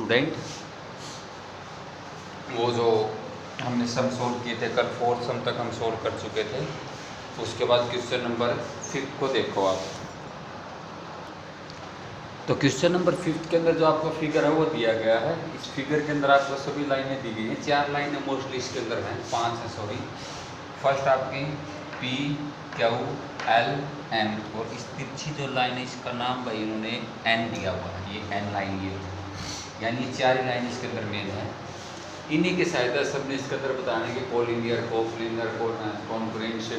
Student, वो जो हमने सम सोल्व किए थे कल, 4th सम तक हम सोल्व कर चुके थे। उसके बाद क्वेश्चन नंबर 5 को देखो आप। तो क्वेश्चन नंबर 5 के अंदर जो आपको फिगर है वो दिया गया है। इस फिगर के अंदर आपको सभी लाइनें दी गई हैं, 4 लाइनें मोस्टली इसके अंदर हैं, 5 है सॉरी। फर्स्ट आपकी P Q L M, और इस तिरछी जो लाइन है इसका नाम भाई इन्होंने N दिया हुआ है, ये N लाइन ये, यानी ये 4 ही लाइन इसके अंदर मेन है। इन्हीं की सहायता से हमने इसके अंदर बताने कि कोलिनियर, कोप्लिनियर, कॉन्ग्रुएंस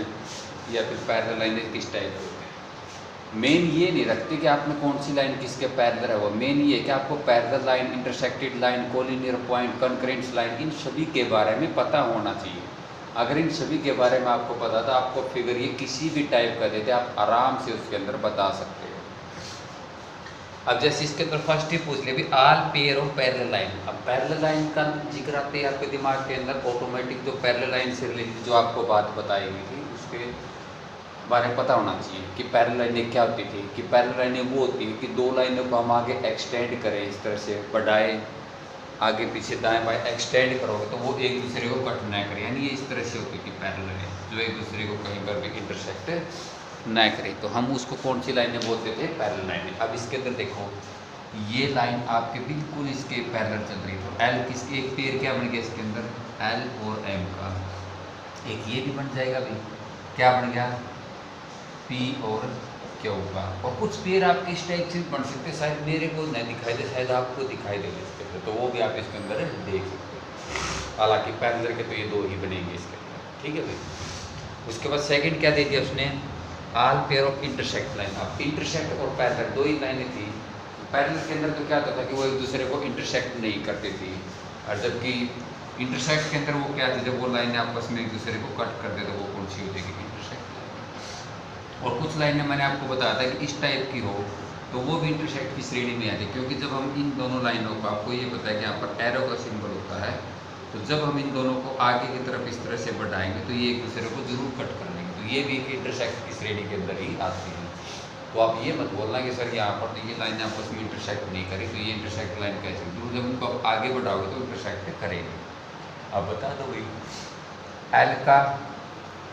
या फिर पैरेलल लाइनें किस टाइप होती है। मेन ये नहीं रखते कि आपने कौन सी लाइन किसके पैरेलल है, वो मेन ये कि आपको parallel line, intersected line, collinear point, concurrence line, इन सभी के बारे में पता होना चाहिए। अगर इन सभी के बारे में आपको पता था, आपको फिगर ये किसी भी टाइप का देते आप आराम से उसके अंदर बता सकते हो। अब जैसे इसके अंदर फर्स्ट ही पूछ लिया भी all pair of parallel line. अब पैरेलल लाइन का जिक्र आते हैं आपके दिमाग के अंदर, ऑटोमेटिक जो पैरेलल लाइन से रिलेटेड जो आपको बात बताई गई थी उसके बारे में पता होना चाहिए कि पैरेलल लाइनें क्या होती थी। कि पैरेलल लाइनें वो होती है कि दो लाइनों को हम आगे एक्सटेंड करें, इस तरह से बढ़ाएं, आगे पीछे दाएं बाएं एक्सटेंड करोगे तो वो एक दूसरे को कट ना करें, यानी ये इस तरह से होती थी पैरेलल लाइन, जो एक दूसरे को कहीं पर भी इंटरसेक्ट ना करें। तो हम उसको कौन सी लाइनें बोलते थे? पैरेलल लाइनें। अब इसके अंदर देखो, ये लाइन आपके बिल्कुल इसके पैरेलल चल रही है, तो एल किसके, एक पेयर क्या बन गया इसके अंदर, एल और एम का। एक ये भी बन जाएगा भाई, क्या बन गया, पी और क्यू का। और कुछ पेयर आपके इस टाइप से बन सकते, शायद मेरे को नहीं दिखाई दे, शायद आपको दिखाई दे इसके अंदर, तो वो भी आप इसके अंदर देख सकते हो। हालांकि पैरेलल के तो ये दो ही बनेंगे इसके अंदर, ठीक है भाई। उसके बाद सेकंड क्या दे दिया उसने, all pair of intersect line. अब इंटरसेक्ट और पैरेलल दो ही लाइनें थी। पैरेलल के अंदर तो क्या होता था कि वो एक दूसरे को इंटरसेक्ट नहीं करती थी, और जबकि इंटरसेक्ट के अंदर वो क्या थी, जब वो लाइनें आपस में एक दूसरे को कट कर दे तो वो कौन सी हो जाएगी, इंटरसेक्ट। और कुछ लाइनें मैंने आपको बताया था कि इस टाइप की हो तो वो भी इंटरसेक्ट की श्रेणी में आती है, क्योंकि जब हम इन दोनों लाइनों को, आपको ये पता है कि यहाँ पर एरो का सिंबल होता है, तो जब हम इन दोनों को आगे की तरफ इस तरह से बढ़ाएंगे तो ये एक दूसरे को जरूर कट कर लेंगे, तो ये भी एक इंटरसेक्ट की श्रेणी के अंदर ही आती है। तो आप ये मत बोलना कि सर यहाँ पर तो ये लाइन आपस में इंटरसेक्ट नहीं करी, तो ये इंटरसेक्ट लाइन कैसे, तो जब उनको आप आगे बढ़ाओगे तो इंटरसेक्ट करेंगे। अब बता दो भाई, एल का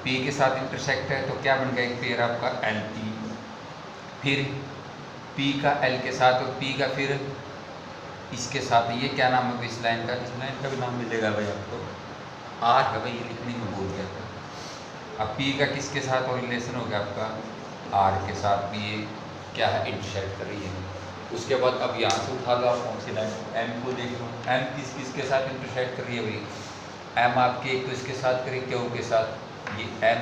पी के साथ इंटरसेक्ट है तो क्या बन गया, एक पेयर आपका एल पी, फिर पी का एल के साथ और पी का फिर इसके साथ, ये क्या नाम है इस लाइन का, इस लाइन का भी नाम मिलेगा भाई आपको, आर है भाई, ये लिखने में भूल गया था। अब पी का किसके साथ और रिलेशन हो गया आपका, आर के साथ भी ये क्या है, इंटरसेक्ट कर रही है। उसके बाद अब यहाँ से उठा लो कौन सी लाइन, एम को देख लो, एम किसके साथ इंटरसेक्ट कर रही है भाई, एम आपके एक तो इसके साथ करी क्यू के साथ, ये एम,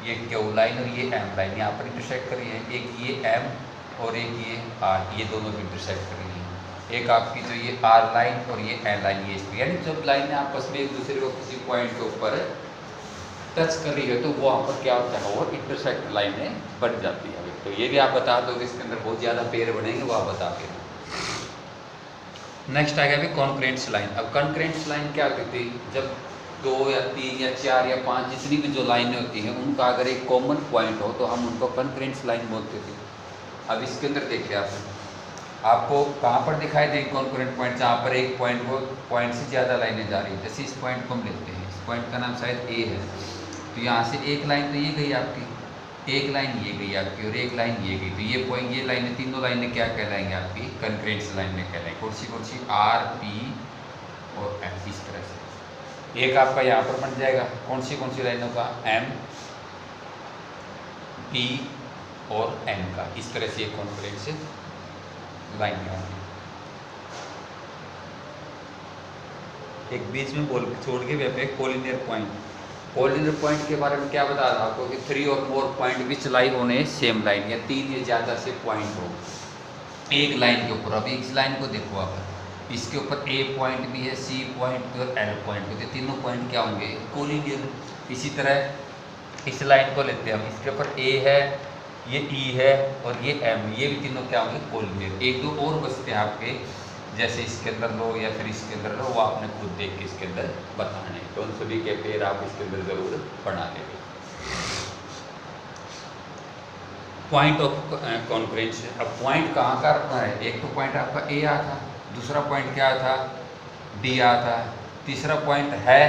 ये क्यू लाइन और ये एम लाइन यहाँ पर इंटरसेक्ट कर रही है। एक ये एम और एक ये आर, ये दोनों भी इंटरसेक्ट कर रही है। एक आपकी जो ये आर लाइन और ये एन लाइन, ये इस पर, यानी जब लाइनें आपस में एक दूसरे को किसी पॉइंट के ऊपर टच कर रही है तो वहाँ पर क्या होता है, वो इंटरसेक्ट लाइनें बन जाती है। तो ये भी आप बता दो कि इसके अंदर बहुत ज़्यादा पेयर बनेंगे, वो आप बता के। नेक्स्ट आ गया भी कॉन्करेंस लाइन। अब कॉन्करेंस लाइन क्या होती थी, जब 2 या 3 या 4 या 5 जितनी भी जो लाइनें होती हैं उनका अगर एक कॉमन पॉइंट हो तो हम उनको कॉन्करेंस लाइन बोलते थे। अब इसके अंदर देखिए आपको कहाँ पर दिखाई देगी कॉन्करेंट पॉइंट, जहाँ पर एक पॉइंट से ज़्यादा लाइनें जा रही है। जैसे इस पॉइंट को हम लेते हैं, इस पॉइंट का नाम शायद ए है, तो यहाँ से एक लाइन तो ये गई आपकी, एक लाइन ये गई आपकी और एक लाइन ये गई, तो ये पॉइंट, ये लाइनें, तीनों लाइनें क्या कहलाएंगे आपकी, कॉन्करेंस लाइन में कहलाएंगे। कौन सी, आर पी और एम, इस तरह से। एक आपका यहाँ पर बन जाएगा कौन सी लाइनों का, एम पी और एन का, इस तरह से एक कॉन्करेंस लाइन में होंगी। एक बीच में बोल छोड़ के भी कोलिनियर पॉइंट, कोलिनियर पॉइंट के बारे में क्या बता रहा आपको कि 3 और more point which lie on A same line, या 3 या ज़्यादा से पॉइंट हो एक लाइन के ऊपर। अब इस लाइन को देखो आप, इसके ऊपर ए पॉइंट भी है, सी पॉइंट भी और एल पॉइंट भी, तो तीनों पॉइंट क्या होंगे, कोलिनियर। इसी तरह इस लाइन को लेते हैं हम, इसके ऊपर ए है, ये ई है और ये एम, ये भी तीनों क्या होंगे, कोलिनियर। एक दो और बचते हैं आपके, जैसे इसके अंदर लो या फिर इसके अंदर लो, वो आपने खुद देख के इसके अंदर बताने, तो उन सभी के पेयर आप इसके अंदर जरूर बना लेंगे। Point of concurrence. अब पॉइंट कहाँ का रखना है, एक तो पॉइंट आपका ए आ था, दूसरा पॉइंट क्या था, डी आया था। तीसरा पॉइंट है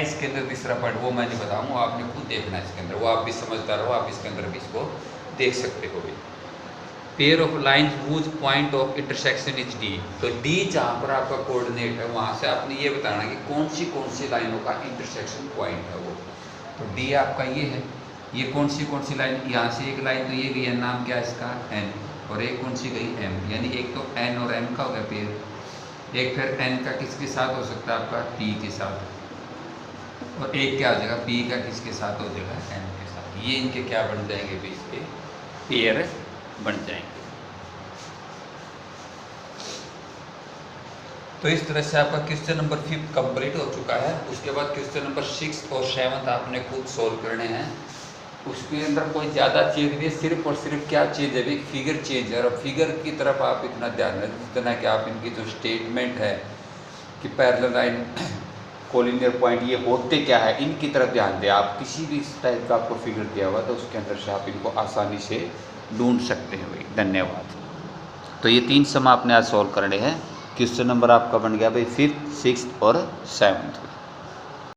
इसके अंदर तीसरा पॉइंट, वो मैं नहीं बताऊँगा, आपने खुद देखना है इसके अंदर, वो आप भी समझदार हो, आप इसके अंदर भी इसको देख सकते हो भी। Pair of line whose point of intersection is D, तो डी जहाँ पर आपका कोऑर्डिनेट है वहाँ से आपने ये बताना कि कौन सी लाइनों का इंटरसेक्शन पॉइंट है वो। तो डी आपका ये है, ये कौन सी लाइन, यहाँ से एक लाइन तो ये गई है, नाम क्या है इसका, एन, और एक कौन सी गई, एम, यानी एक तो एन और एम का हो गया पेयर, एक फिर एन का किसके साथ हो सकता है आपका, पी के साथ, और एक क्या हो जाएगा, पी का किसके साथ हो जाएगा, एन के साथ। ये इनके क्या बन जाएंगे भी, इसके पेयर बन जाएंगे। तो इस तरह से आपका क्वेश्चन नंबर 5 कंप्लीट हो चुका है। उसके बाद क्वेश्चन नंबर 6 और 7 आपने खुद सोल्व करने हैं। उसके अंदर कोई ज़्यादा चीज़ नहीं, सिर्फ और सिर्फ क्या चीज़ है, एक फिगर चेंज है, और फिगर की तरफ आप इतना ध्यान दें जितना कि आप इनकी जो स्टेटमेंट है कि पैरेलल लाइन कोलिनियर पॉइंट ये होते क्या है, इनकी तरफ ध्यान दें। आप किसी भी इस टाइप का आपको फिगर दिया हुआ तो उसके अंदर से आप इनको आसानी से ढूंढ सकते हैं भाई। धन्यवाद। तो ये 3 सम आपने आज सॉल्व करने हैं। क्वेश्चन नंबर आपका बन गया भाई 5th, 6th और 7th।